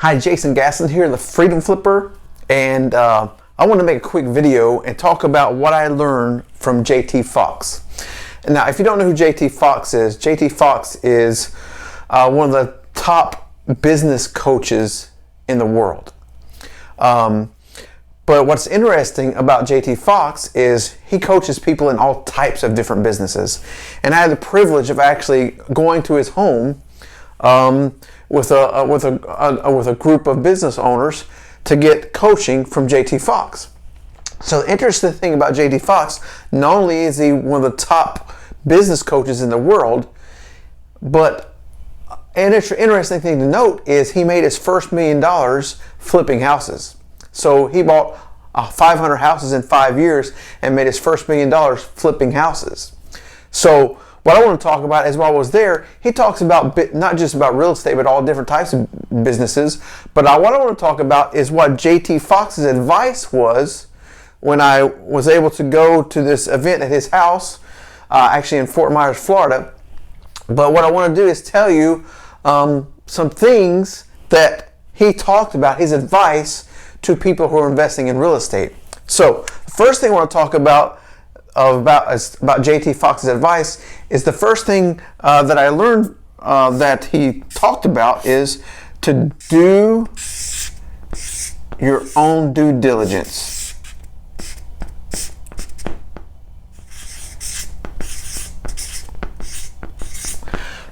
Hi, Jason Gasson here, the Freedom Flipper, and I want to make a quick video and talk about what I learned from JT Fox. And now, if you don't know who JT Fox is one of the top business coaches in the world. But what's interesting about JT Fox is he coaches people in all types of different businesses. And I had the privilege of actually going to his home with a group of business owners to get coaching from JT Fox. So the interesting thing about JT Fox, not only is he one of the top business coaches in the world, but an interesting thing to note is he made his first $1 million flipping houses. So he bought 500 houses in 5 years and made his first $1 million flipping houses. So what I want to talk about is, while I was there, he talks about not just about real estate, but all different types of businesses. But what I want to talk about is what JT Fox's advice was when I was able to go to this event at his house, actually in Fort Myers, Florida. But what I want to do is tell you some things that he talked about, his advice to people who are investing in real estate. So the first thing I want to talk about JT Fox's advice is, the first thing that I learned that he talked about is to do your own due diligence.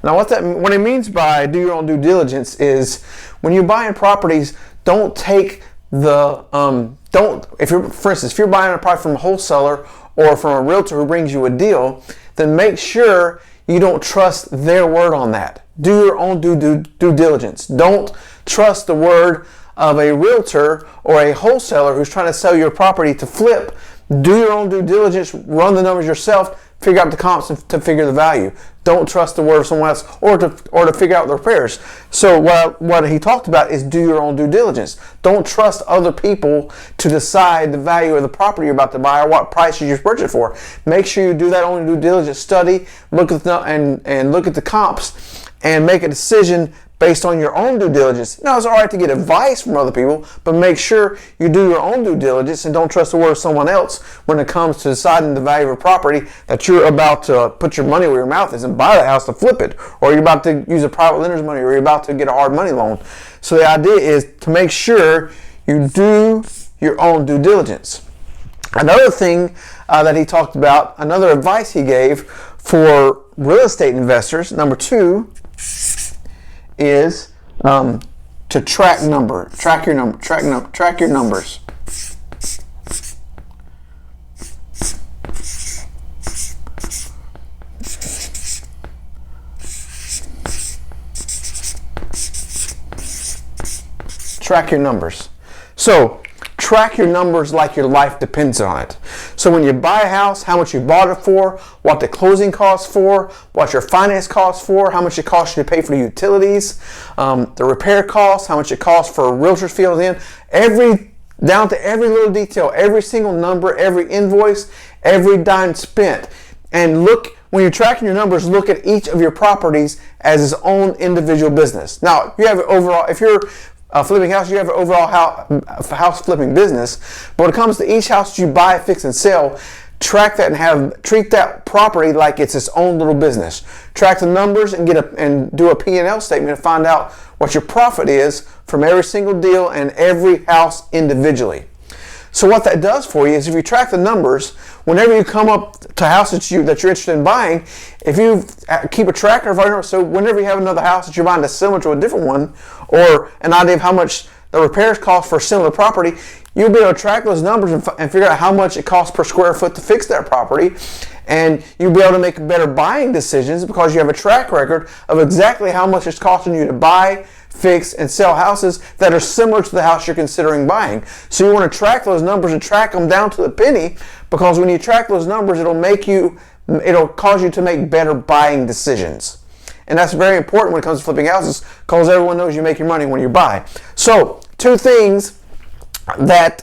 Now, what he means by do your own due diligence is, when you're buying properties, don't take for instance, if you're buying a property from a wholesaler or from a realtor who brings you a deal, then make sure you don't trust their word on that. Do your own due diligence. Don't trust the word of a realtor or a wholesaler who's trying to sell you a property to flip. Do your own due diligence, run the numbers yourself, figure out the comps to figure the value. Don't trust the word of someone else or to figure out the repairs. So what he talked about is do your own due diligence. Don't trust other people to decide the value of the property you're about to buy or what price you just purchased for. Make sure you do that own due diligence study, look at the comps, and make a decision based on your own due diligence. Now, it's all right to get advice from other people, but make sure you do your own due diligence and don't trust the word of someone else when it comes to deciding the value of a property that you're about to put your money where your mouth is and buy the house to flip it, or you're about to use a private lender's money, or you're about to get a hard money loan. So the idea is to make sure you do your own due diligence. Another thing that he talked about, another advice he gave for real estate investors, number 2, is to track your numbers. Track your numbers. So track your numbers like your life depends on it. So when you buy a house, how much you bought it for, what the closing costs for, what your finance costs for, how much it costs you to pay for the utilities, the repair costs, how much it costs for realtor's fees down to every little detail, every single number, every invoice, every dime spent. And when you're tracking your numbers, look at each of your properties as its own individual business. Now, if you're flipping house, you have an overall house flipping business. But when it comes to each house you buy, fix, and sell, track that and treat that property like it's its own little business. Track the numbers and do a P&L statement to find out what your profit is from every single deal and every house individually. So what that does for you is, if you track the numbers, whenever you come up to houses that you're interested in buying, if you keep a tracker of, so whenever you have another house that you're buying that's similar to a different one, or an idea of how much the repairs cost for a similar property, you'll be able to track those numbers and figure out how much it costs per square foot to fix that property. And you'll be able to make better buying decisions because you have a track record of exactly how much it's costing you to buy, fix, and sell houses that are similar to the house you're considering buying. So you want to track those numbers and track them down to the penny, because when you track those numbers, it'll cause you to make better buying decisions. And that's very important when it comes to flipping houses, because everyone knows you make your money when you buy. So 2 things that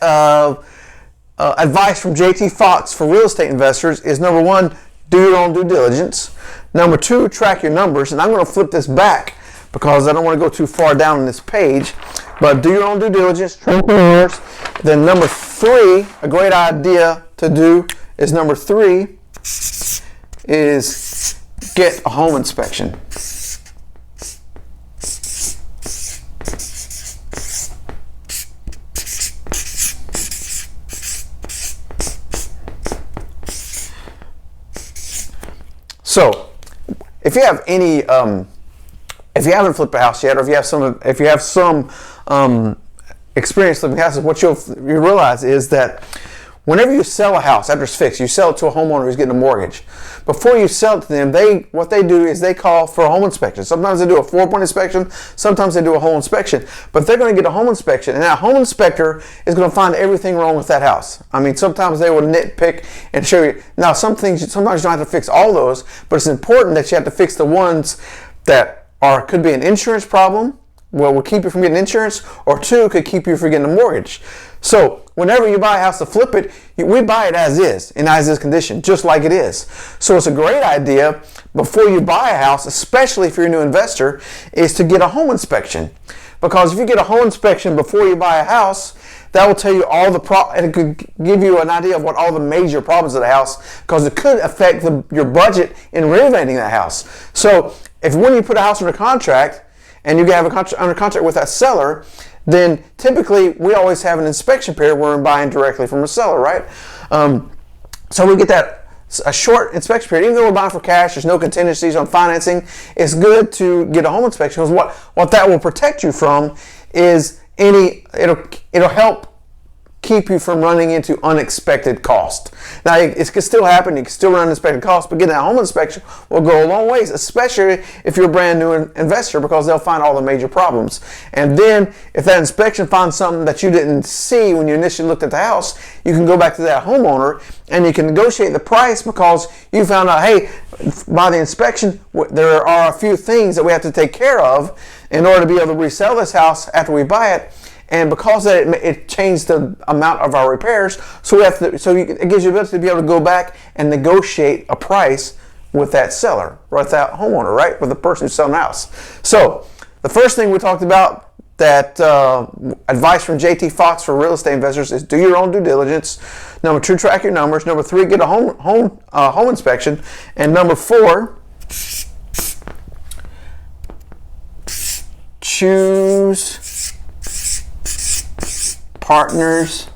advice from JT Fox for real estate investors is: number 1, do your own due diligence. Number 2, track your numbers. And I'm going to flip this back because I don't want to go too far down on this page. But do your own due diligence, track your numbers. Then number 3, a great idea to do is number 3 is get a home inspection. So, if you have any, if you haven't flipped a house yet, or if you have some experience flipping houses, what you realize is that whenever you sell a house after it's fixed, you sell it to a homeowner who's getting a mortgage. Before you sell it to them, what they do is they call for a home inspection. Sometimes they do a 4-point inspection, sometimes they do a home inspection. But they're going to get a home inspection, and that home inspector is going to find everything wrong with that house. I mean, sometimes they will nitpick and show you. Now, sometimes you don't have to fix all those, but it's important that you have to fix the ones that could be an insurance problem, will keep you from getting insurance, or 2, could keep you from getting a mortgage. So whenever you buy a house to flip it, we buy it as is, in as is condition, just like it is. So it's a great idea before you buy a house, especially if you're a new investor, is to get a home inspection. Because if you get a home inspection before you buy a house, that will tell you all and it could give you an idea of what all the major problems of the house, because it could affect your budget in renovating that house. So when you put a house under contract, and you have under contract with that seller, then typically we always have an inspection period where we're buying directly from a seller, right? So we get a short inspection period. Even though we're buying for cash, there's no contingencies on financing. It's good to get a home inspection, because what that will protect you from is it'll help keep you from running into unexpected cost. Now, it can still happen. You can still run unexpected costs, but getting a home inspection will go a long ways, especially if you're a brand new investor, because they'll find all the major problems. And then if that inspection finds something that you didn't see when you initially looked at the house, you can go back to that homeowner and you can negotiate the price, because you found out, hey, by the inspection, there are a few things that we have to take care of in order to be able to resell this house after we buy it. And because of that, it changed the amount of our repairs, so it gives you the ability to be able to go back and negotiate a price with that seller, or with that homeowner, right? With the person who's selling the house. So the first thing we talked about, that advice from JT Fox for real estate investors, is do your own due diligence. Number 2, track your numbers. Number 3, get a home inspection. And number 4, choose partners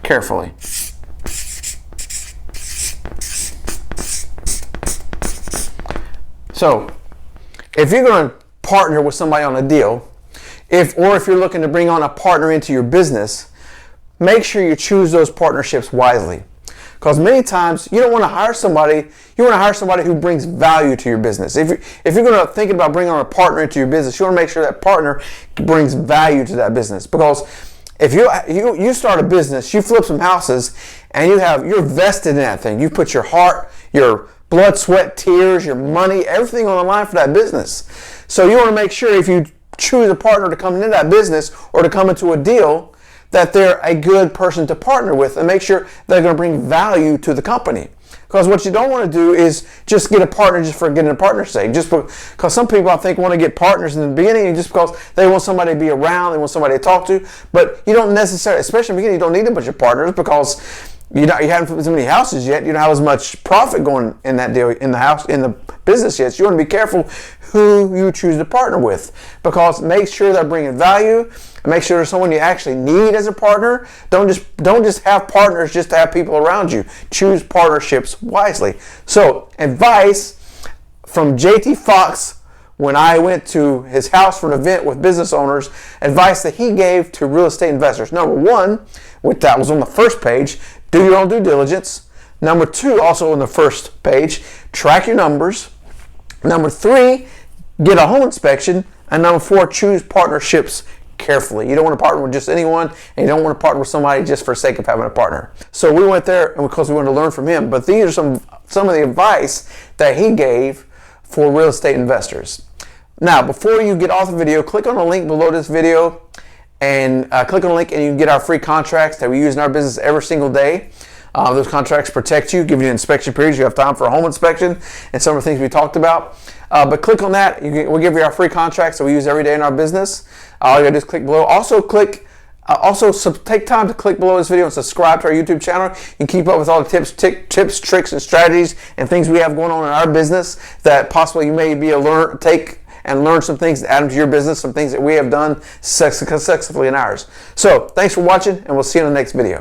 carefully. So, if you're going to partner with somebody on a deal, or if you're looking to bring on a partner into your business, make sure you choose those partnerships wisely. Because many times you don't want to hire somebody, you want to hire somebody who brings value to your business. If you're going to think about bringing on a partner into your business, you want to make sure that partner brings value to that business. Because if you start a business, you flip some houses, and you're vested in that thing. You put your heart, your blood, sweat, tears, your money, everything on the line for that business. So you want to make sure, if you choose a partner to come into that business or to come into a deal, that they're a good person to partner with, and make sure they're going to bring value to the company. Because what you don't want to do is just get a partner just for getting a partner's sake. Just because some people, I think, want to get partners in the beginning just because they want somebody to be around, they want somebody to talk to. But you don't necessarily, especially in the beginning, you don't need a bunch of partners, because you haven't flipped as many houses yet. You don't have as much profit going in that deal, in the business yet. So you want to be careful who you choose to partner with, because make sure they're bringing value. Make sure there's someone you actually need as a partner. Don't just have partners just to have people around you. Choose partnerships wisely. So, advice from JT Fox when I went to his house for an event with business owners, advice that he gave to real estate investors. Number 1, which that was on the first page, do your own due diligence. Number 2, also on the first page, track your numbers. Number 3, get a home inspection. And number 4, choose partnerships carefully. You don't want to partner with just anyone, and you don't want to partner with somebody just for the sake of having a partner. So we went there because we wanted to learn from him, but these are some of the advice that he gave for real estate investors. Now, before you get off the video, click on the link below this video, and click on the link and you can get our free contracts that we use in our business every single day. Those contracts protect you, give you an inspection period. You have time for a home inspection and some of the things we talked about. But click on that. We'll give you our free contracts that we use every day in our business. All you gotta do is click below. Also, take time to click below this video and subscribe to our YouTube channel and keep up with all the tips, tricks, and strategies and things we have going on in our business that possibly you may be take and learn some things to add them to your business, some things that we have done successfully in ours. So, thanks for watching, and we'll see you in the next video.